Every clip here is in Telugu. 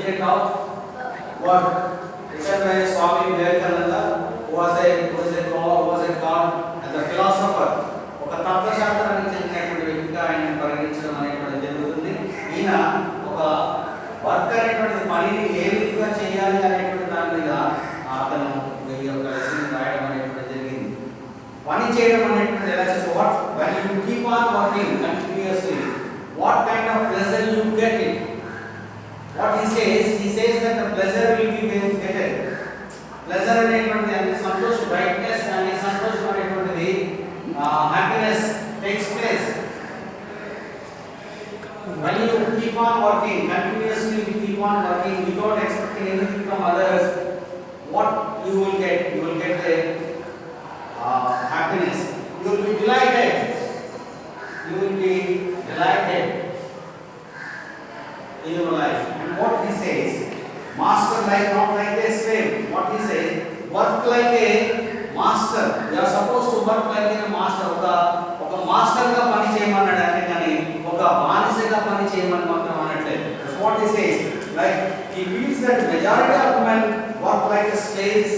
spirit of work. Written by Swami Vivekananda, who was called as a philosopher. ఒక తత్వశాస్త్రానికి చెందినటువంటి వ్యక్తిగా ఆయన పరిగణించడం అనేటువంటి జరుగుతుంది. ఈయన ఒక వర్క్ అనేటువంటి పనిని ఏ రీతిగా చేయాలి అనేటువంటి దాని మీద అతను ఈ యొక్క లెసన్ రాయడం అనేటువంటి జరిగింది. పని చేయడం అనేటువంటి ఎలా చేస్తే what when you keep on working continuously, what kind of pleasure you get it. What he says that the pleasure will be getted. Pleasure అనేటువంటి అంటే సంతోషం, brightness అనే సంతోషం అనేటువంటిది happiness takes place when you keep on working continuously. You keep on working without expecting anything from others. What you will get the happiness. You will be delighted in your life. And what he says, master like not like a slave. What he says, work like a master. You are supposed to work like a master. ఒక మాస్టర్ గా పని చేయమన్నాడు అంటే కానీ ఒక బానిసగా పని చేయమని మాత్రం అనట్లేదు. That's what he says. Like he feels that majority of men work like slaves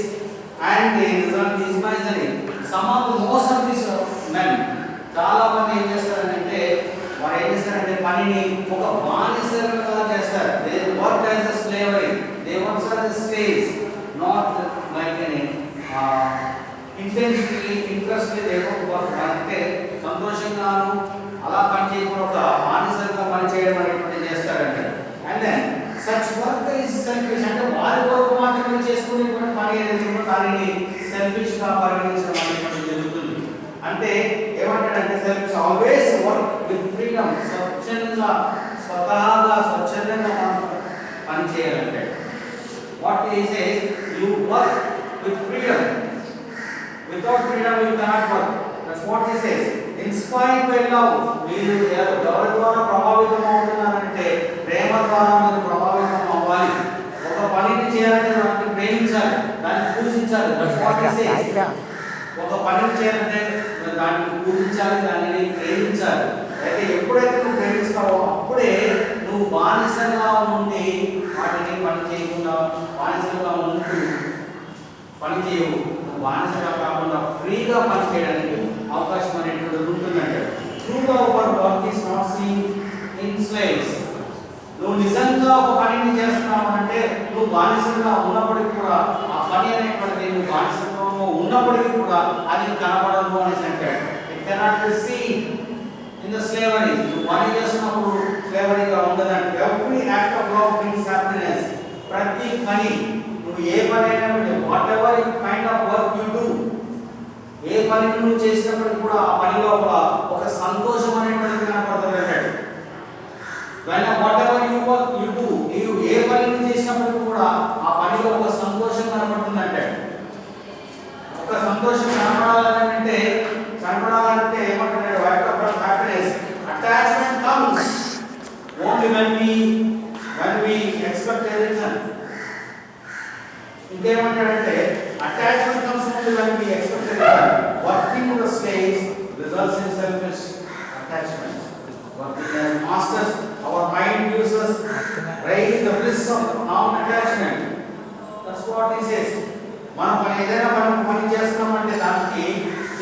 and they result is misery. Most of these men చాలా మంది ఏం చేస్తారంటే వారు ఏం చేస్తారంటే పనిని ఒక బానిసగా చేస్తారు. They work as a slavery. They work as a slaves, not like any intentionally, interestingly they don't work. అంటే సంతోషంగాను అలా పని చేయకుండా ఒక బానిసగా పని చేయడం అనేటువంటి చేస్తారంటే. And then such work is selfish. అంటే వారి కొరకు మాత్రమే చేసుకునేటువంటి పని ఏదైతే దానిని సెల్ఫిష్ గా పరిగణించడం అనేటువంటి జరుగుతుంది. అంటే ఏమంటాడంటే selfish always work with freedom. స్వచ్ఛందంగా పని చేయాలంటే what he says, you work with freedom. Without freedom you cannot work. That's what he says. Inspired by love. మీరు ఎవరి ద్వారా ప్రభావితం అవుతున్నారంటే ప్రేమ ద్వారా మీరు ప్రభావితం అవ్వాలి. ఒక పనిని చేయాలంటే దాన్ని ప్రేమించాలి, దాన్ని పూజించాలి. That's what he says. ఒక పనిని చేయాలంటే దాన్ని పూజించాలి, దానిని ప్రేమించాలి. అయితే ఎప్పుడైతే నువ్వు ప్రేమిస్తావో అప్పుడే నువ్వు బానిసగా ఉండి వాటిని పని చేయకుండా బానిసగా ఉంటూ పని చేయవు. నువ్వు బానిసగా కాకుండా ఫ్రీగా పని చేయడానికి అవకాశం అనేటువంటిది ఉంటుందంటే true our work is not seen in slaves. నువ్వు నిజంగా ఒక పనిని చేస్తున్నావు అంటే నువ్వు బానిసగా ఉన్నప్పటికీ కూడా ఆ పని అనేటువంటిది నువ్వు బానిసగా ఉన్నప్పటికీ కూడా అది కనబడదు అనేసి అంటాడు. It cannot be seen in the slavery. నువ్వు పని చేస్తున్నప్పుడు స్లేవరీగా ఉండదంటే every act of love brings happiness. ప్రతి పని నువ్వు ఏ పని అయినా whatever kind of work you do, ఏ పని నువ్వు చేసినప్పటికీ కూడా ఆ పని లోపల ఒక సంతోషం అనేటువంటిది కనపడుతుంది అంటాడు. whatever you work you do, నీవు ఏ పని చేసినప్పుడు కూడా ఆ పనిలో ఒక సంతోషం కనపడుతుంది అంటాడు. ఒక సంతోషం కనపడాలంటే ఏమంటున్నాడు, white of happiness. Attachment comes only when we expect a return. ఇంకేమంటాడంటే attachment comes only when we expect a return. Working with the slaves results in selfish attachment. Working as masters, our mind gives us raise the bliss of non-attachment. That's what he says. మనం ఏదైనా పని చేస్తున్నామంటే దానికి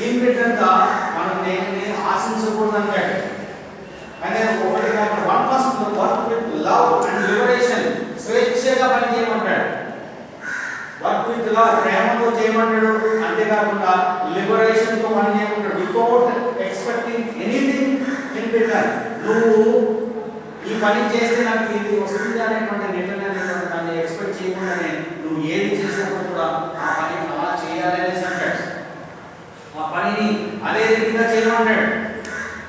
ఇన్ రిటర్న్ గా మనం దేనిని ఆశించకూడదు అంటాడు. అంటే ఒకటి one must work with love and liberation. స్వేచ్ఛగా పని చేయమంటాడు. వర్క్ విత్ లవ్, ప్రేమతో చేయమంటాడు. అంతేకాకుండా లిబరేషన్ తో పని చేయమంటాడు. Without expecting anything in return. నువ్వు ఈ పని చేస్తే నాకు ఇది వస్తుంది అనేటువంటి రిటర్న్ అనేటువంటి దాన్ని ఎక్స్పెక్ట్ చేయకుండానే నువ్వు ఏది చేసినప్పుడు కూడా ఆ పని అలా చేయాలి అనేసి అంటాడు. ఆ పనిని అదే రీతిగా చేయమంటాడు.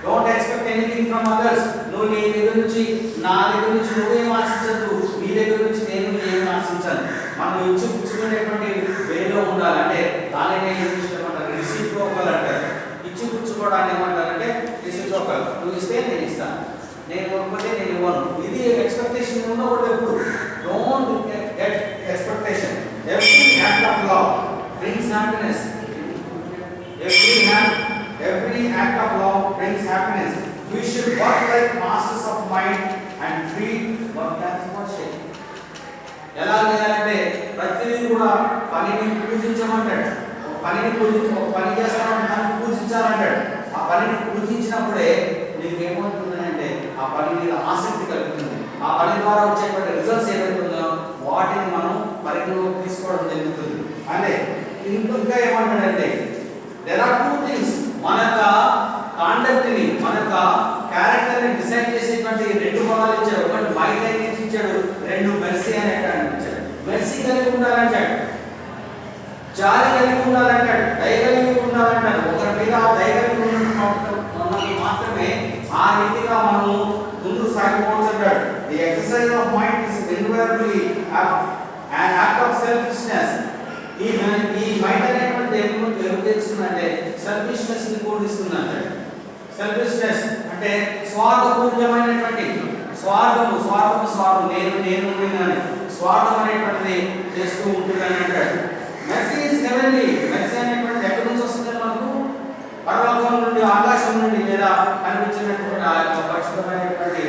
Don't expect anything from others. నువ్వు నీ దగ్గర నుంచి నా దగ్గర నుంచి నువ్వేం ఆశించద్దు, నీ దగ్గర నుంచి నేను ఏమి ఆశించాను. మనం ఇచ్చి పుచ్చుకునేటువంటి వేలో ఉండాలి. అంటే దానినే ఏమంటారు, రిసిప్రోకల్ అంటారు. ఇచ్చి పుచ్చుకోవడాన్ని ఏమంటారంటే రిసిప్రోకల్. నువ్వు ఇస్తే నేను ఇస్తాను, నేను ఇవ్వకపోతే నేను ఇవ్వను. ఇది ఎక్స్పెక్టేషన్ ఉండకూడదు ఎప్పుడు. Don't get expectation. Every act of love brings happiness. Every act of love brings happiness. We should work like masters of mind and treat work as worship. ఎలా చేయాలంటే ప్రతిదీ కూడా పనిని పూజించమంటాడు. ఒక పని చేస్తామంటే దాన్ని పూజించాలంటాడు. ఆ పనిని పూజించినప్పుడే నీకు ఏమవుతుందంటే ఆ పని మీద ఆసక్తి కలుగుతుంది. ఆ పని ద్వారా వచ్చేటువంటి రిజల్ట్స్ ఏమవుతుందో వాటిని మనం పరిగణలోకి తీసుకోవడం జరుగుతుంది. అంటే ఇంకా ఏమంటాడంటే there are two things మన యొక్క కాండక్ట్ ని మన యొక్క క్యారెక్టర్ ని డిసైడ్ చేసేటువంటి రెండు భాగాలు ఇచ్చాడు. ఒకటి మైండ్ ఇచ్చాడు, రెండు మెర్సీ అనేటువంటి ఇచ్చాడు. మెర్సీ కలిగి ఉండాలంటాడు, జాలి కలిగి ఉండాలంటాడు, దయ కలిగి ఉండాలంటాడు. ఒకరి మీద దయ కలిగి ఉన్నప్పుడు మాత్రమే ఆ రీతిగా మనం ముందు సాగిపోవచ్చు అంటాడు. The exercise of mind is involvedly an act of selfishness. ఈ మైండ్ అనేటువంటి ఏం చేస్తుందంటే సెల్ఫిష్నెస్ ని కూడిస్తుంది అంటాడు. సెల్ఫిష్నెస్ అంటే స్వార్థపూరితమైనటువంటి స్వార్థం నేను అని స్వార్థం అనేటువంటిది చేస్తూ ఉంటుందని అంటాడు. Mercy is heavenly. మెర్సీ అనేటువంటిది ఎక్కడి నుంచి వస్తుంది మనకు? పరలోకం నుండి, ఆకాశం నుండి, లేదా కనిపించినటువంటి ఆ యొక్క పరిశుద్ధమైనటువంటి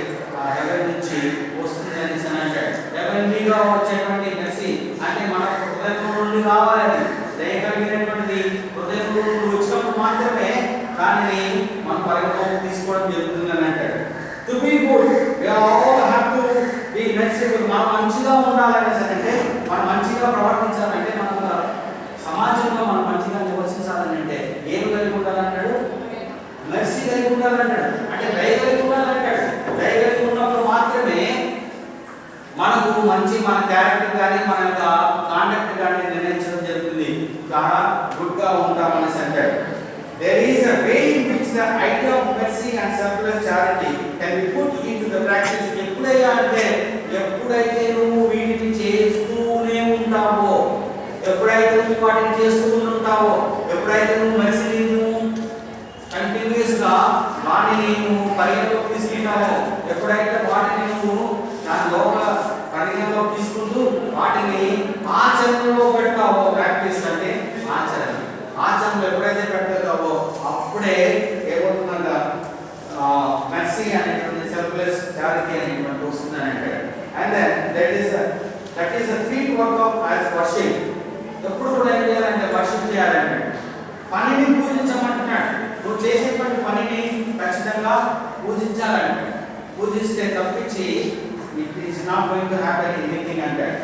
హెవెన్ నుంచి వస్తుంది అని అంటాడు. హెవెన్లీగా వచ్చేటువంటి మెర్సీ అంటే మన హృదయం నుండి రావాలని, దయగలిగినటువంటిది హృదయం నుండి వచ్చినప్పుడు మాత్రమే దానిని మనం పరిగణలోకి తీసుకోవడం జరుగుతుందని అంటాడు. To be good we all have to be merciful. మనం మంచిగా ఉండాలనేసి అంటే మనం మంచిగా ప్రవర్తించాలంటే మనం సమాజంలో మనం మంచిగా నివసించాలని అంటే ఏం కలిగి ఉండాలంటాడు? మెర్సీ కలిగి ఉండాలంటాడు. అంటే దయ కలిగి ఉండాలంటాడు. దయ కలిగి ఉన్నప్పుడు మాత్రమే మనకు మంచి మన క్యారెక్టర్ కానీ మన యొక్క కాండక్ట్ కానీ నిర్ణయించడం జరుగుతుంది. చాలా గుడ్ గా ఉంటామనేసి అంటాడు. There is a way in which the idea of mercy and selfless charity can be put into the practice. ఎప్పుడైతే నువ్వు వీటిని చేస్తూనే ఉంటావో, ఎప్పుడైతే నువ్వు వాటిని చేస్తూ ఉంటావో, ఎప్పుడైతే నువ్వు మెర్సీని నువ్వు కంటిన్యూస్ గా వాటిని నువ్వు పరిగణలోకి తీసుకుంటావో, ఎప్పుడైతే వాటిని నువ్వు దాని లోపల పరిగణలోకి తీసుకుంటూ వాటిని ఆచరణలో పెడతావో, ప్రాక్టీస్ అంటే ఆచరణలో ఎప్పుడైతే పెడతావో అప్పుడే ఏమవుతుందంట మెర్సీ అనేటువంటి సెల్ఫ్లెస్ చారిటీ అనేటువంటి వస్తుందని అంటాడు. And that is the feet work of as worship. ఎప్పుడు కూడా ఏం చేయాలంటే వర్షిప్ చేయాలంటే పనిని పూజించమంటున్నాడు. నువ్వు చేసేటువంటి పనిని ఖచ్చితంగా పూజించాలంటే, పూజిస్తే తప్పించి it is not going to happen anything అంటాడు.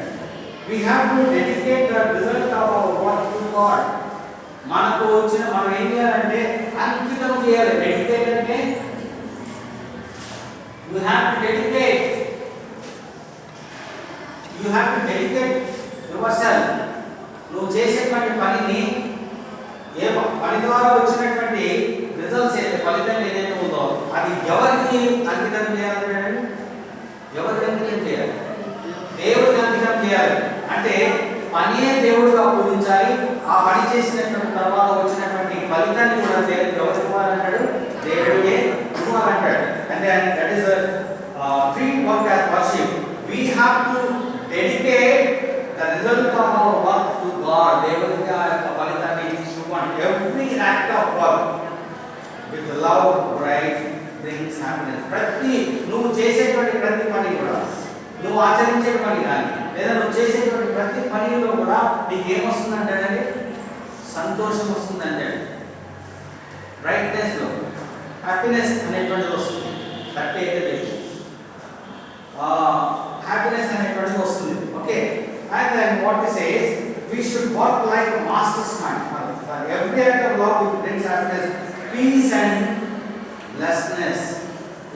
We have to dedicate the result of our work to God. మనకు వచ్చిన మనం ఏం చేయాలంటే అంకితం చేయాలి. డెడికేట్ అంటే you have to dedicate yourself. నువ్వు చేసేటువంటి పనిని పని ద్వారా వచ్చినటువంటి రిజల్ట్స్ ఫలితం ఏదైతే ఉందో అది ఎవరికి అంకితం చేయాలంటే ఎవరికి అంకితం చేయాలి? దేవుడికి అంకితం చేయాలి. అంటే పనియే దేవుడిగా పూజించాలి. ఆ పని చేసినటువంటి తర్వాత వచ్చినటువంటి ఫలితాన్ని కూడా ఎవరికి ఇవ్వాలంటాడు? దేవుడికే ఇవ్వాలంటాడు. అంటే that is three work as worship. We have to dedicate the result of our work to God. దేవుడికి ఆ యొక్క ఫలితాన్ని ఇవ్వండి. Every act of work with love, right, brings happiness. నువ్వు చేసేటువంటి ప్రతి పని కూడా, నువ్వు ఆచరించే పని కానీ లేదా నువ్వు చేసేటువంటి ప్రతి పనిలో కూడా నీకు ఏమొస్తుందంటే సంతోషం వస్తుందంటే, బ్రైట్నెస్ లో హ్యాపీనెస్ అనేటువంటిది వస్తుంది. థర్టీ అయితే హ్యాపీనెస్ అనేటువంటిది వస్తుంది. Okay, and then what it says we should work like a master's mind. For every act of love which brings happiness, peace and blessedness.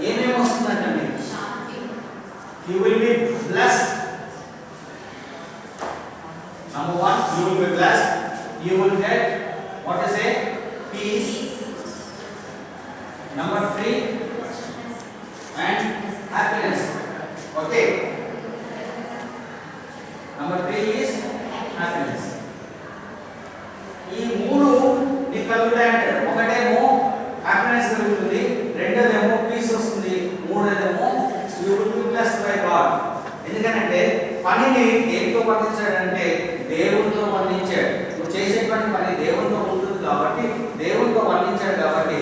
ఏమేమి వస్తుందంటే you will be blessed. Number one, you will be blessed. You will get what is it? Peace. Number three, and happiness. Okay. Number three is happiness. ఈ మూడు నీకు కలుగుతాయంటే ఒకటేమో హ్యాపీనెస్ కలుగుతుంది, రెండోదేమో పీస్ వస్తుంది, మూడోదేమో you will be blessed by God. ఎందుకంటే పనిని దేనితో వర్ణించాడంటే దేవునితో వర్ణించాడు. నువ్వు చేసేటువంటి పని దేవునితో ఉంటుంది కాబట్టి దేవునితో వర్ణించాడు. కాబట్టి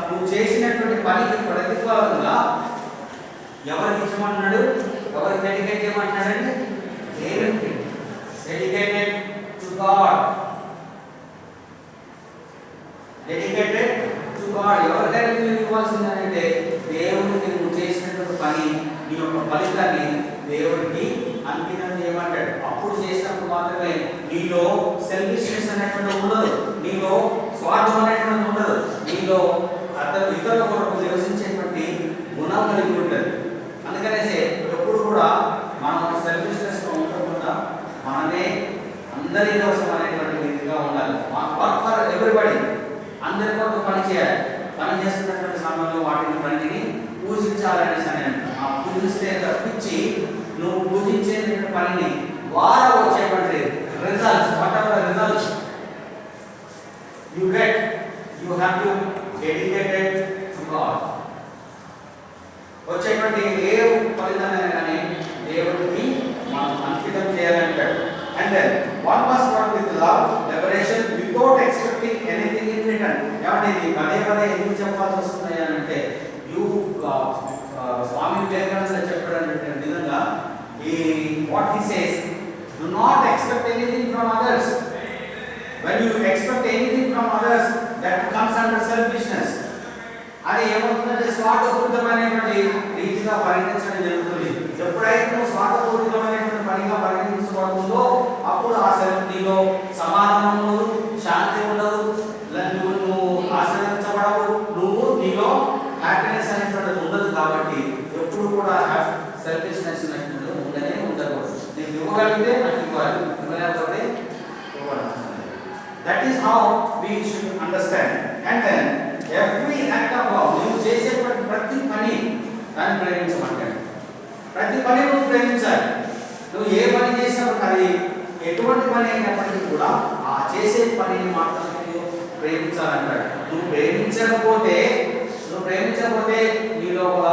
నువ్వు చేసినటువంటి పనికి ప్రతిఫలంగా ఎవరికి ఇచ్చమంటున్నాడు? ఎవరికి డెడికేట్ చేయమంటున్నాడండి? దేవునికి dedicated to God, dedicated to God. ఎవరికైనా నువ్వు ఇవ్వాల్సిందంటే దేవునికి నువ్వు చేసినటువంటి పని నీ యొక్క ఫలితాన్ని దేవుడికి అంకితం చేయమంటాడు. అప్పుడు చేసినప్పుడు మాత్రమే నీలో సెల్ఫిష్నెస్ అనేటువంటి ఉండదు, నీలో స్వార్థం అనేటువంటి ఉండదు, నీలో ఇతరుల కొరకు నివసించేటువంటి గుణం కలిగి ఉంటుంది. అందుకనేసి ఎప్పుడు కూడా మనం సెల్ఫిష్నెస్ ఉండకుండా మనమే అందరి కోసం అనేటువంటి విధిగా ఉండాలి. వర్క్ ఫర్ ఎవ్రీబడి, అందరి కొరకు పని చేయాలి. పని చేస్తున్నటువంటి సమయంలో వాటిని పనిని పూజించాలనేసి అని ఆ పూజిస్తే తప్పించి నువ్వు పూజించేటువంటి పనిని ద్వారా వచ్చేటువంటి results, what are the results you get, you have to dedicated to God. వచ్చేటువంటి ఏ ఫలితాన్ని కానీ దేవుడికి మనం అంకితం చేయాలంటాడు. And then one must work with love, liberation, without expecting anything in return. ఏమంటే ఇది పదే పదే ఎందుకు చెప్పాల్సి వస్తుంది అంటే స్వామి వివేకానంద చెప్పాడంటే విధంగా ఈ what he says, do not expect anything from others. When you expect anything from others, that comes under selfishness. అది ఏమవుతుందంటే స్వార్థపూరితమైనటువంటి రీతిగా పరిగణించడం జరుగుతుంది. ఎప్పుడైతే నువ్వు స్వార్థపూరితమైనటువంటి పనిగా పరిగణించబడుతుందో అప్పుడు ఆ నీలో సమాధానం ఉండదు, శాంతి ఉండదు, నువ్వు ఆశ్రయించబడవు, నువ్వు నీలో హ్యాపీనెస్ అనేటువంటిది ఉండదు. కాబట్టి ఎప్పుడు కూడా సెల్ఫిష్నెస్ అనేటువంటిది ఉండనే ఉండకూడదు. నీకు ఇవ్వగలిగితే నాకు ఇవ్వాలి, ఇవ్వలేకపోతే ఇవ్వడం. That is how we should understand. And then every act of love, నువ్వు చేసేటువంటి ప్రతి పని దాన్ని ప్రేమించమంటాడు. ప్రతి పని నువ్వు ప్రేమించాలి. నువ్వు ఏ పని చేసినప్పుడు అది ఎటువంటి పని అయినప్పటికీ కూడా ఆ చేసే పనిని మాత్రం నువ్వు ప్రేమించాలంటాడు. నువ్వు ప్రేమించకపోతే నీ లోపల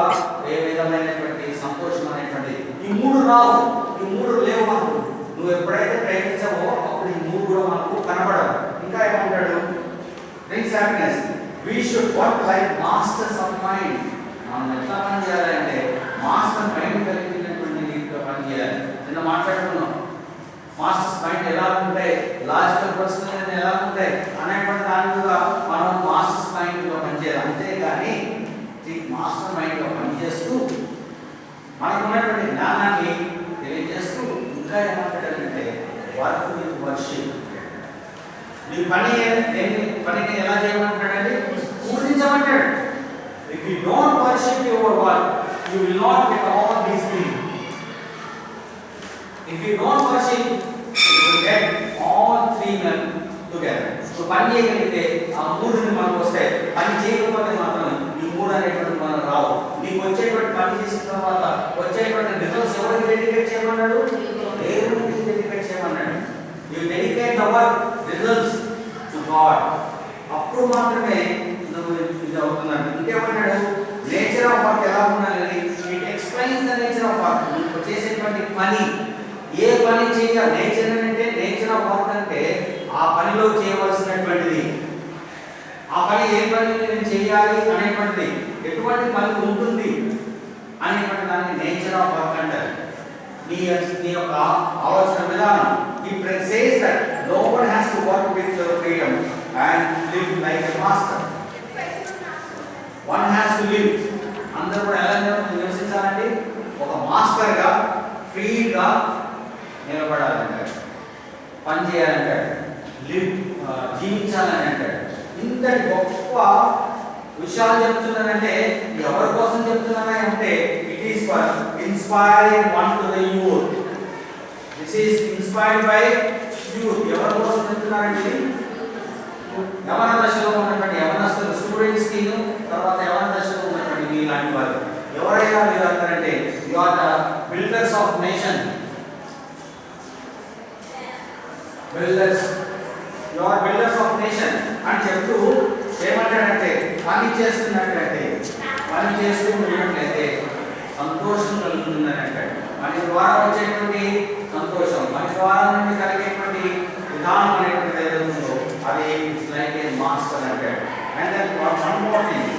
ఏ విధమైనటువంటి సంతోషం అనేటువంటి ఈ మూడు రావు, ఈ మూడు లేవు మనకు. నువ్వు ఎప్పుడైతే ప్రేమించావో అప్పుడు ఈ మూడు కూడా మనకు కనపడవు. ఇంకా ఏమంటాడు, brings happiness. We should work like masters of mind. మనం ఎట్లా పని చేయాలంటే మాస్టర్ మైండ్ కలిగినటువంటి రీతిలో పని చేయాలి. నిన్న మాట్లాడుకున్నాం మాస్టర్స్ మైండ్ ఎలా ఉంటాయి, లాజికల్ పర్సన్ ఎలా ఉంటాయి అనేటువంటి దాని మీద మనం మాస్టర్స్ మైండ్లో పనిచేయాలి. అంతేగాని మాస్టర్ మైండ్లో పనిచేస్తూ మనకు ఉన్నటువంటి జ్ఞానాన్ని తెలియజేస్తూ ఇంకా ఏమంటాడంటే వర్క్ విత్ వర్షిప్. నీ పనిని ఎలా చేయమంటాడంటే పూజించమంటాడు. If you don't worship your work, you will not get all these things. If you don't worship, you will get all three men together. So పని చేయగలిగితే ఆ మూడుని మనకు వస్తాయి. పని చేయకపోతే మాత్రం ఈ మూడు అనేటువంటి మనకు రావు. నీకు వచ్చేటువంటి పని చేసిన తర్వాత వచ్చేటువంటి రిజల్ట్స్ ఎవరికి డెడికేట్ చేయమన్నాడు? దేవునికి డెడికేట్ చేయమన్నాడు. You dedicate the work, results to God. అప్పుడు మాత్రమే నువ్వు ఇది అవుతున్నాడు. ఇంకేమన్నాడు, నేచర్ ఆఫ్ వర్క్ ఎలా ఉండాలని it explains the nature of work. నువ్వు చేసేటువంటి పని ఏ పని చేయాలి, నేచర్ ఆఫ్ వర్క్ అంటే ఆ పనిలో చేయవలసినటువంటిది, ఆ పని ఏ పని నేను చేయాలి అనేటువంటిది, ఎటువంటి పని ఉంటుంది అనేటువంటి దాన్ని నేచర్ ఆఫ్ వర్క్ అంటారు. నీ యొక్క ఆలోచన విధానం. It says that no one has to work with your freedom and live like a master. One has to live. అందరూ కూడా ఎలా నివసించాలంటే ఒక మాస్టర్గా ఫ్రీగా నిలబడాలంటాడు, పని చేయాలంటాడు, జీవించాలని అంటాడు. ఇంతటి గొప్ప విషయాలు చెప్తున్నారంటే ఎవరి కోసం చెప్తున్నారా అంటే it is for inspiring one to the youth. This is inspired by youth. ఎవరి కోసం చెప్తున్నారంటే యవన దశలో ఉన్నటువంటి యవనస్తులు, స్టూడెంట్స్ కి, తర్వాత యవన దశలో ఉన్నటువంటి మీలాంటి వారు. ఎవరైనా మీరు అంటారంటే you are the builders of nation. You are builders of nation అని చెప్తూ ఏమంటాడంటే పని చేస్తూ ఉన్నట్లయితే సంతోషం కలుగుతుందని అంటాడు. పని ద్వారా వచ్చేటువంటి సంతోషం, పని ద్వారా నుండి కలిగేటువంటి విధానం అనేటువంటి ఏదైతుందో అది ఇట్స్ లైక్ ఏ మాస్టర్ అంటాడు. And then one more thing,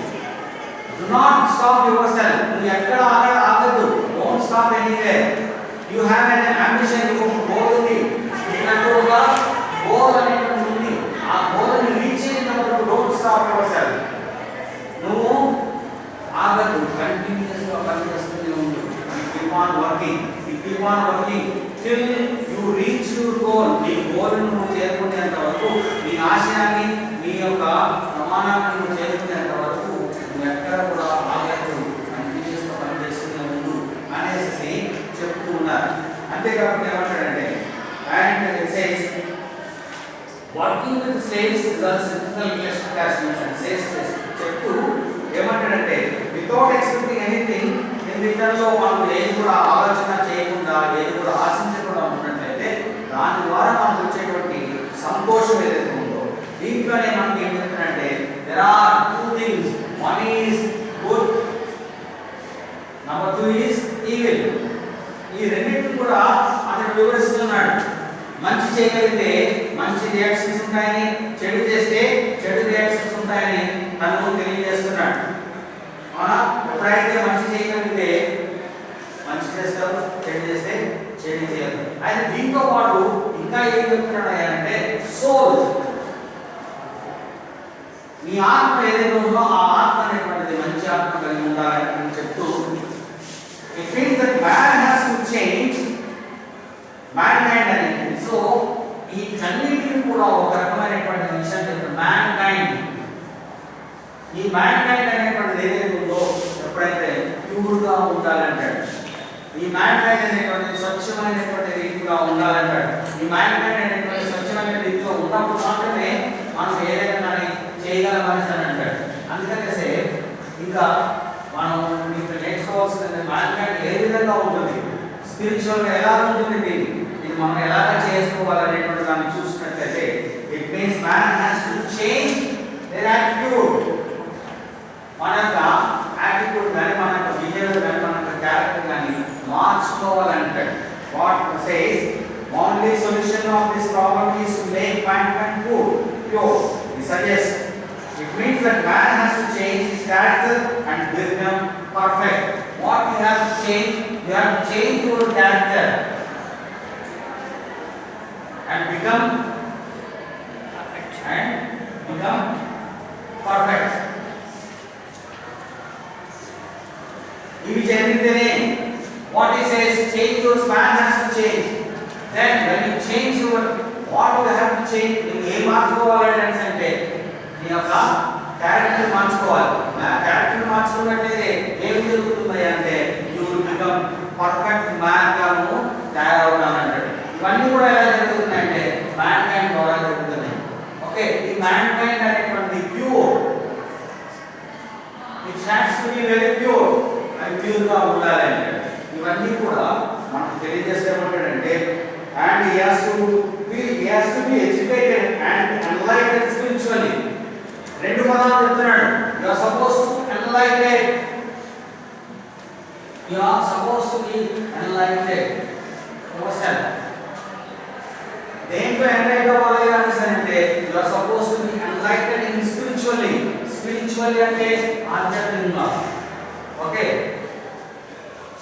do not stop yourself. నువ్వు ఎక్కడ ఆగద్దు. Don't stop anywhere. You have an ambition. You working. You keep on working till you reach your goal. నీ గోల్ నువ్వు చేరుకునేంత వరకు, నీ ఆశయాన్ని, నీ యొక్క ప్రమాణాన్ని నువ్వు చేరుకునేంత వరకు నువ్వు ఎక్కడ కూడా ఆగదు, కంటిన్యూస్ గా పనిచేస్తూనే ఉండు అనేసి చెప్తూ ఉన్నారు. అంతేకాకుండా ఏమంటాడంటే, and it says working with slaves results in physical attachments and says చెప్తూ ఏమంటాడంటే, without expecting anything in return లో మనం ఏది కూడా ఆలోచన చేయకుండా, ఏది కూడా ఆశించకుండా ఉన్నట్లయితే దాని ద్వారా మనకు వచ్చేటువంటి సంతోషం ఏదైతే ఉందో, దీంట్లోనే మనకి ఏం చెప్తాడంటే, there are two things, one is good, number two is evil. ఈ రెండింటిని కూడా అతను వివరిస్తున్నాడు. మంచి చేయగలిగితే మంచి రియాక్షన్స్ ఉంటాయని, చెడు చేస్తే చెడు రియాక్షన్స్ ఉంటాయని తను తెలియజేస్తున్నాడు. అవునా? ఎప్పుడైతే మంచి చేయగలిగితే మంచి చేస్తారు, చెడు చేస్తే చెడు చేయాలి. అయితే దీంతో పాటు ఇంకా ఏం చెప్తున్నాడు అంటే, సోల్, నీ ఆత్మ ఏదైతే ఉందో ఆ ఆత్మ అనేటువంటిది మంచి ఆత్మ కలిగి ఉండాలని చెప్తూ, it means that man has to change mankind అనేది. సో ఈ కన్నిటిని కూడా ఒక రకమైనటువంటి విషయం చెప్తారు, mankind. ఈ mankind అనేటువంటిది ఏదైతే ఉందో ఎప్పుడైతే ప్యూర్గా ఉండాలంటాడు, ఈ mankind అనేటువంటి స్వచ్ఛమైనటువంటి రీతిగా ఉండాలంటాడు. ఈ mankind అనేటువంటి స్వచ్ఛమైన రీతిలో ఉన్నప్పుడు మాత్రమే మనం ఏదైనా కానీ చేయగలమని అంటాడు. అందుకనేసే ఇంకా మనం ఇప్పుడు నేర్చుకోవాల్సిన mankind ఏ విధంగా ఉంటుంది, స్పిరిచువల్గా ఎలా ఉంటుంది, ఇది మనం ఎలాగ చేసుకోవాలనేటువంటి దాన్ని చూసినట్లయితే, it means man has to change their attitude. మన యొక్క యాటిట్యూడ్ కానీ, మన యొక్క బిహేవియర్ కానీ, మన యొక్క క్యారెక్టర్ కానీ మార్చుకోవాలంటాడు. What says only solution of this problem is to make mankind pure. He suggests it means that man has to change his character and become perfect. What you have to change? You have to change your character and become perfect. ఇవి జరిగితేనే, what he says, change your man has to change. Then when you change your, what you have to change, you ఏ మార్చుకోవాలంటే అంటే నీ యొక్క క్యారెక్టర్ మార్చుకోవాలి. నా క్యారెక్టర్ మార్చుకున్నట్లయితే ఏం జరుగుతుంది అంటే, you will become perfect man గాను తయారవుతానంటాడు. ఇవన్నీ కూడా ఎలా జరుగుతున్నాయంటే మ్యాన్ కైండ్ ద్వారా జరుగుతున్నాయి. ఓకే, ఈ మ్యాన్ కైండ్ అనేటువంటి pure, it has to be very pure, అది ప్యూర్గా ఉండాలంటాడు. ఇవన్నీ కూడా మనకు తెలియజేసేమంటాడంటే, and he has to be educated and enlightened spiritually. రెండు పదాలు చెప్తున్నాడు. You are supposed to enlighten. You are supposed to be enlightened. Yourself. దేంట్లో ఎంలైట్ అవ్వాలి అంటే, you are supposed to be enlightened in spiritually. Spiritually అంటే ఆధ్యాత్మికంగా. Okay,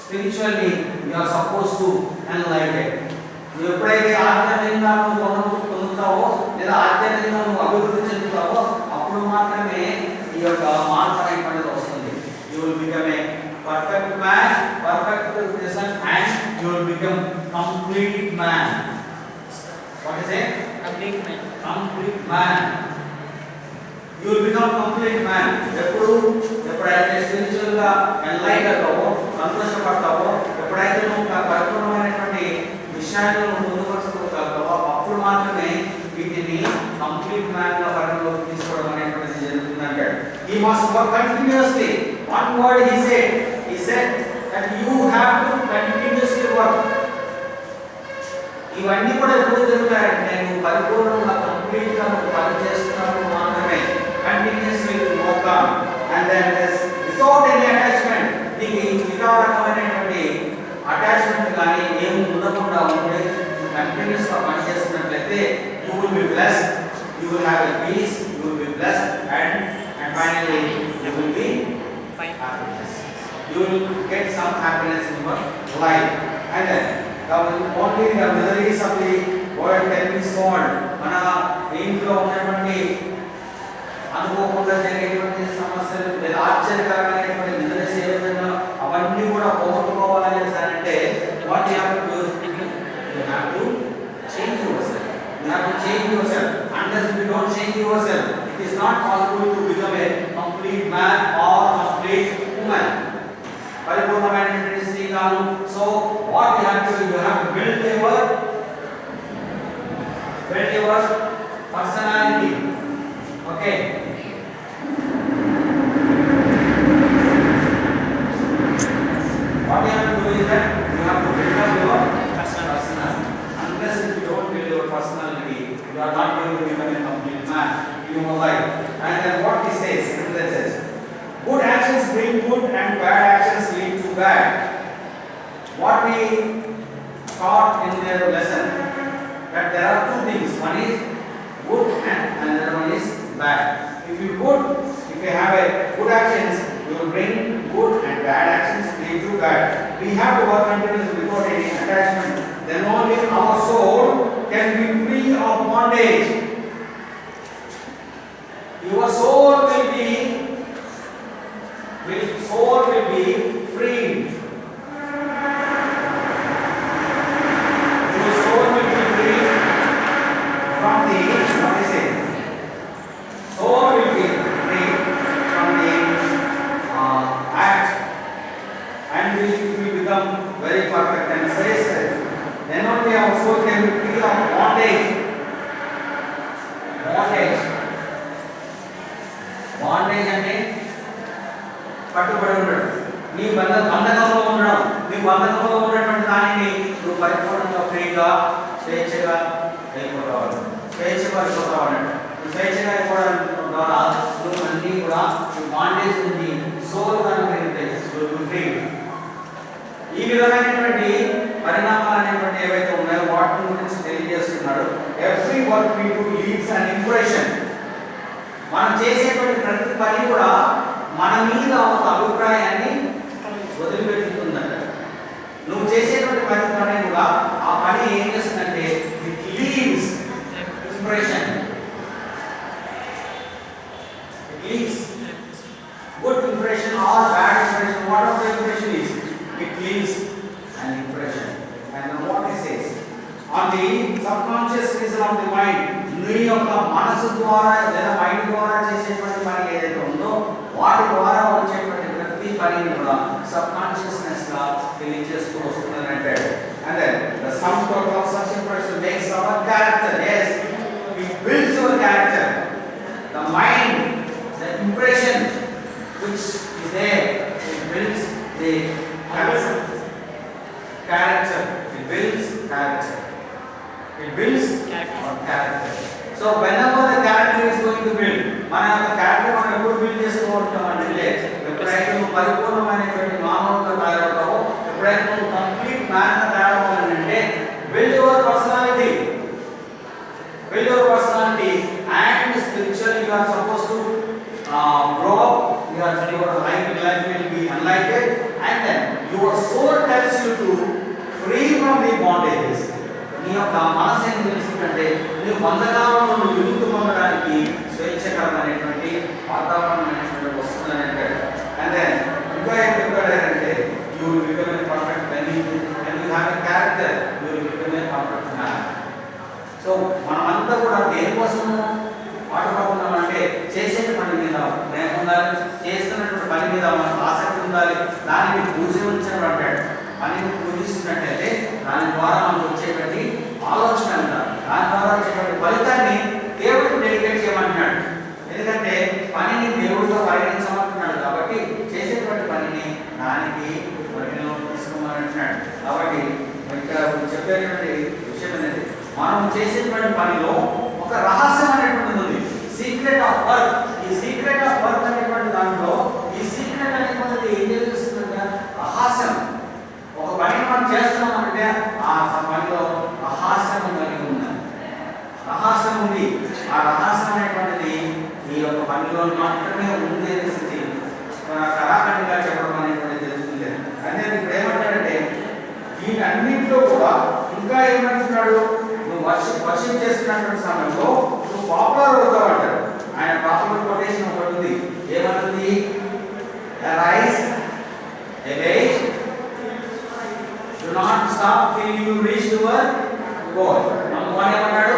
spiritually you are supposed to enlighten. నువ్వు ఎప్పుడైతే ఆధ్యాత్మికంగా పొందుతావో లేదా ఆధ్యాత్మికంగా నువ్వు అభివృద్ధి చెందుతావో అప్పుడు మాత్రమే ఈ యొక్క మార్పు అనేటువంటిది వస్తుంది. You will become a perfect man, perfect person, and you will become complete man. What is a complete man? Complete man. You will become complete man. ఎప్పుడైతే స్పిరిచువల్ గా ఎన్లైట్ అవుతావో, సంతోషపడతావో, ఎప్పుడైతే నువ్వు పరిపూర్ణమైనటువంటి విషయాలను పొందుపరచుకోగలుగుతావో అప్పుడు మాత్రమే వీటిని కంప్లీట్ మ్యాన్ గా పరిగణలోకి తీసుకోవడం అనేటువంటిది జరుగుతుందంటాడు. He must work continuously. One word he said that you have to continuously work. ఇవన్నీ కూడా ఎప్పుడు జరుగుతాయంటే నువ్వు పరిపూర్ణంగా కంప్లీట్ గా నువ్వు పని చేస్తున్నప్పుడు మాత్రమే. Continuously work on and then without any attachment. నీకు ఇంకా రకమైనటువంటి అటాచ్మెంట్ కానీ ఏమి ఉండకుండా ఉంటే కంటిన్యూస్ గా పని చేస్తున్నట్లయితే you will be blessed, you will have a peace, you will be blessed, and finally you will be happiness. You will get some happiness in your life. And then only the miseries of the world can be solved. మన ఇంట్లో ఉన్నటువంటి అనుకోకుండా జరిగేటువంటి సమస్యలు లేదా ఆశ్చర్యకరమైనటువంటి మిజరీస్ ఏ విధంగా అవన్నీ కూడా పోగొట్టుకోవాలని అంటే change yourself. It is not possible to become a complete man or complete woman. Paripurnamainatటువంటి స్త్రీ కాదు. So what you have to do, you have to build your personality. Okay. What you have to do is that you have to build up your personality. Unless if you don't build your personality, you are not going to become a complete man in your life. And then what he says, good actions bring good and bad actions lead to bad. What we taught in their lesson, that there are two things. One is good and another one is bad. If you have a good actions, you will bring good and bad actions lead to bad. We have to work continuously without any attachment. Then only our soul can be free of bondage. Your soul will be free. Your soul will be free from the, what is it? Soul will be free from the act, and will become very perfect and safe. Then only our soul can be free of bondage. Bondage అంటే పట్టుబడి ఉండడం. నీ బంధకంలో ఉండడం. నీ బంధకంలో ఉన్నటువంటి దానిని నువ్వు పరిపూర్ణంగా ఫ్రీగా స్వేచ్ఛగా అయిపోతావు. స్వేచ్ఛగా అయిపోతావు. స్వేచ్ఛగా అయిపోవడం ద్వారా నువ్వు అన్నీ కూడా బాండేజ్ నుంచి సోల్ ఫ్రీ. ఈ విధమైనటువంటి పరిణామాలు అనేటువంటి ఏవైతే ఉన్నాయో వాటి గురించి తెలియజేస్తున్నాడు. Every work we do leaves an impression. మనం చేసేటువంటి ప్రతి పని కూడా మన మీద ఒక అభిప్రాయాన్ని వదిలిపెడుతుందంట. నువ్వు చేసేటువంటి ప్రతి పని కూడా ఆ పని ఏం చేస్తుందంటే it leaves impression. It leaves good impression or bad impression. Whatever the impression is, it leaves an impression. And then what it says, on the subconscious reason of the mind, నీ యొక్క మనసు ద్వారా లేదా మైండ్ ద్వారా చేసేటువంటి పని ఏదైతే ఉందో వాటి ద్వారా వచ్చేటువంటి ప్రతి పనిని కూడా సబ్ కాన్షియస్నెస్ గా తెలియజేస్తూ వస్తుందని అంటాడు. And then the sum total of such impression makes our character. Yes, it builds our character. The mind, the impression which is there, it builds the character. It builds character. It builds character. So whenever the character is going to build, మన యొక్క క్యారెక్టర్ మనం ఎప్పుడు బిల్డ్ చేసుకోవాలంటే ఎప్పుడైతే నువ్వు పరిపూర్ణమైనటువంటి మానవుడిగా తయారవుతావో, ఎప్పుడైతే నువ్వు కంప్లీట్ మ్యాన్ గా తయారవ్వాలంటే build your personality and spiritually you are supposed to grow up. Your life will be enlightened, and then your soul tells you to free from the bondages. నీ యొక్క మనసు ఏం తెలుస్తుందంటే నువ్వు బంధకాల నుండి విముక్తి పొందడానికి స్వేచ్ఛకరమైనటువంటి వాతావరణం అనేటువంటి వస్తుందని అంటాడు. అండ్ దెన్ ఇంకా ఏం చెప్పాడంటే you will become a perfect when you have a character, you will become a perfect man. So మనమంతా కూడా దేనికోసం పాటుపడుతున్నామంటే చేసే పని మీద ప్రేమ ఉండాలి, చేస్తున్నటువంటి పని మీద మనకు ఆసక్తి ఉండాలి, దానిని పూజించడం అంటాడు. పనిని పూజిస్తున్నట్టయితే దాని ద్వారా మనకు వచ్చేటువంటి ఆలోచన అంటారు, దాని ద్వారా వచ్చేటువంటి ఫలితాన్ని దేవుడికి డెడికేట్ చేయమంటున్నాడు. ఎందుకంటే పనిని దేవుడితో పరిగణించమంటున్నాడు కాబట్టి చేసేటువంటి పనిని దానికి పరిగణలోకి తీసుకోమంటున్నాడు. కాబట్టి ఇక్కడ చెప్పేటువంటి విషయం అనేది మనం చేసేటువంటి పనిలో ఒక రహస్యం అనేటువంటిది ఉంది. Secret of work. ఈ సీక్రెట్ ఆఫ్ వర్క్ అనేటువంటి దాంట్లో ఈ సీక్రెట్ అనేటువంటిది ఏం చేస్తుందంటే రహస్యం. ఒక పనిని మనం చేస్తున్నామంటే ఆ పనిలో రహస్యం కలిగి ఉన్నది, రహస్యం ఉంది. ఆ రహస్యం అనేటువంటిది ఈ యొక్క పనిలో మాత్రమే ఉంది అనేసి కళాఖండిగా చెప్పడం అనేటువంటిది తెలుస్తుంది. అంటే ఇప్పుడు ఏమంటాడంటే దీని అన్నింటిలో కూడా ఇంకా ఏమంటున్నాడు, నువ్వు వర్షం చేస్తున్నటువంటి సమయంలో నువ్వు పాపులర్ అవుతావు అంటాడు. ఆయన పాపులర్ కొటేషన్ ఒకటి ఉంది, ఏమంటుంది, arise, awake, do not stop till you reach your goal. Number 1 ఏమన్నాడు,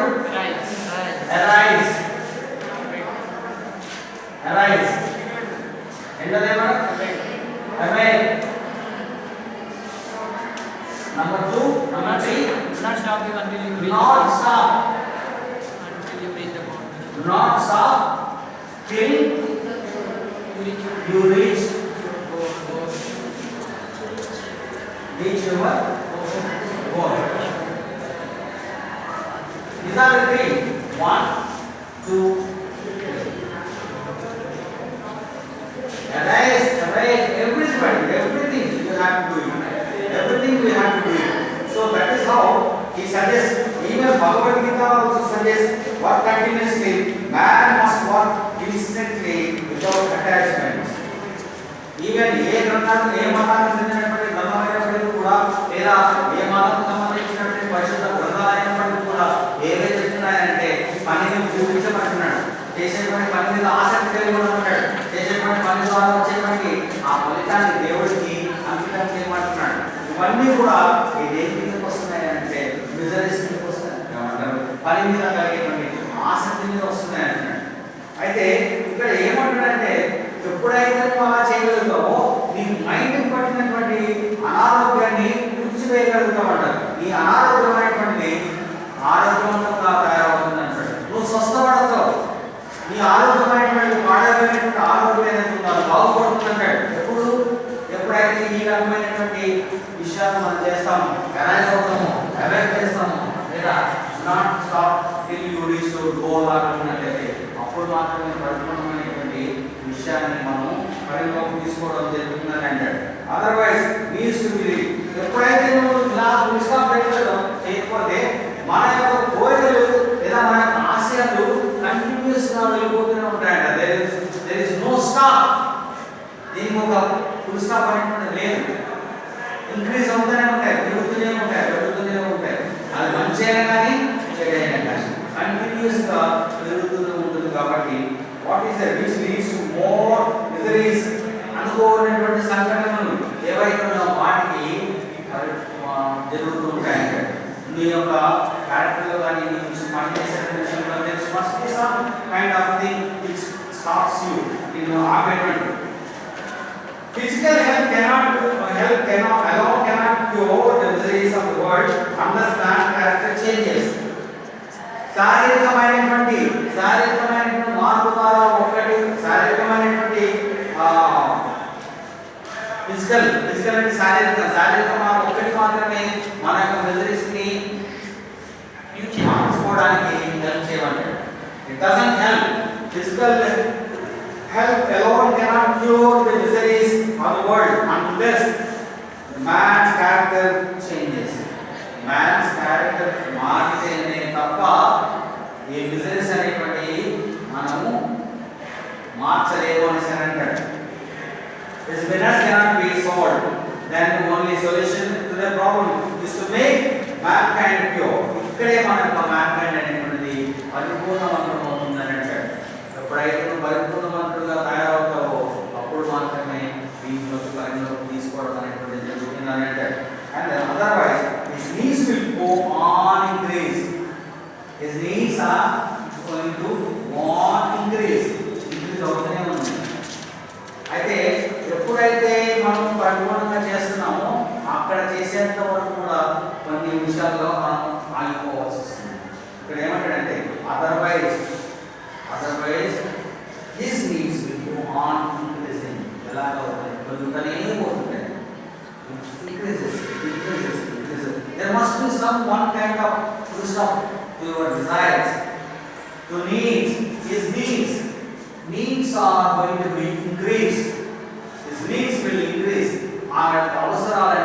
arise, arise. రెండోదేమో awake. Number 2, number 3. Do not stop you until you reach Not stop. until you reach the point. Do not stop till you reach your goal. These are the three. 1, 2, 3. Arise, awake, everybody, everything you have to do it. Everything we have to do it. So that is how he suggests. Even Bhagavad Gita also suggests work continuously. Man must work incessantly without attachments. Even ఏ గ్రంథాలు ఏ మతానికి చెందినటువంటి గ్రంథాలైనప్పటికీ కూడా లేదా ఏ మతానికి సంబంధించినటువంటి పరిశుద్ధ గ్రంథాలైనప్పటికీ కూడా ఏవైతే చెప్తున్నాయంటే పనిని పూజించమంటున్నాడు. చేసేటువంటి పని మీద ఆసక్తి కలిగి ఉండమంటాడు. చేసేటువంటి పని ద్వారా వచ్చేటువంటి ఆ ఫలితాన్ని దేవుడికి అంకితం చేయమంటున్నాడు. ఇవన్నీ కూడా ఈ దేని మీదకి వస్తున్నాయంటే మిజరీస్ మీదకి వస్తున్నాయి. ఏమంటారు? పని మీద కలిగేటువంటి ఆసక్తి మీద వస్తున్నాయి అంటున్నాడు. అయితే ఇక్కడ ఏమంటాడంటే ఎప్పుడైతే నువ్వు అలా చేయగలుగుతావో నీ మైండ్ పట్టినటువంటి అనారోగ్యాన్ని పూడ్చివేయగలుగుతామంటారు. ఈ అనారోగ్యమైనటువంటిది ఆరోగ్యవంతంగా తయారవుతుంది అంటాడు. నువ్వు స్వస్థపడతావు. నీ ఆరోగ్యమైనటువంటి పాడమైనటువంటి ఆరోగ్యం ఏదైతే ఉందో అది బాగుపడుతుంది అంటాడు. ఎప్పుడైతే ఈ రకమైనటువంటి విషయాలు మనం చేస్తాము, అరైజ్ అవుతాము, అవేక్ చేస్తాము, లేదా not stop till you reach your goal అనుకున్నట్లయితే అప్పుడు మాత్రమే పరిపూర్ణమైనటువంటి విషయాన్ని మనం పరిగణలోకి తీసుకోవడం జరుగుతుందని అంటాడు. అదర్వైజ్ నీడ్స్ టు బి ఎప్పుడైతే నువ్వు ఇలా స్టాప్ చేయకపోతే మన యొక్క కోరికలు లేదా మన యొక్క ఆశయాలు కంటిన్యూస్ గా వెళ్ళిపోతూనే ఉంటాయంట. There is no stop. దీనికి ఒక ఫుల్ స్టాప్ అనేటువంటి లేదు. ఇంక్రీజ్ అవుతూనే ఉంటాయి, పెరుగుతూనే ఉంటాయి, పెరుగుతూనే ఉంటాయి. అది మంచి అయినా కానీ చెడైనా కానీ కంటిన్యూస్ గా పెరుగుతూనే ఉంటుంది. కాబట్టి what is that which leads to more miseries, అనుకోనటువంటి సంఘటనలు ఏవైతే ఉన్నాయో వాటికి జరుగుతూ ఉంటాయంటే నీ యొక్క క్యారెక్టర్లో కానీ నీ పని చేసేటువంటి విషయంలో there must be some kind of thing which stops you in ఆపేటువంటి. Physical health cannot alone cannot cure the miseries of the world unless man character changes. శారీరకమైనటువంటి మార్పు ద్వారా ఒకటి శారీరకమైనటువంటి ఫిజికల్ అంటే శారీరక మార్పు ఒకటి మాత్రమే మన యొక్క మిజరీస్ ని మార్చుకోవడానికి help చేయమంటాడు. It doesn't help. Physical health alone cannot cure the miseries of the world unless man's character changes. Man's character మారితేనే తప్ప ఈ మిజరీస్ అనేటువంటి మనము మార్చలేము అని అంటాడు. His winners cannot be solved. Then the only solution to the problem is to make mankind pure. ఇక్కడే మన యొక్క mankind అనేటువంటిది పరిపూర్ణవంతం అవుతుందని అంటాడు. ఎప్పుడైతే నువ్వు పరిపూర్ణవంతుడుగా తయారవుతావో అప్పుడు మాత్రమే దీంట్లోకి పరిణలోకి తీసుకోవడం అనేటువంటిది జరుగుతుందని అంటాడు. And otherwise his needs will go on increase. His needs are going to go on increase అవుతూనే ఉంది. అయితే ఎప్పుడైతే మనం పరిపూర్ణంగా చేస్తున్నామో అక్కడ చేసేంత వరకు కూడా కొన్ని విషయాల్లో మనం ఆగిపోవాల్సి వస్తుంది. ఇక్కడ ఏమంటాడంటే otherwise his needs will go on increasing. ఎలాగ పెరుగుతూనే పోతుంటాయి. increases. There must be some one kind of full stop to your desires, to needs. His needs are going to be increased. His needs will increase. ఆ అవసరాలు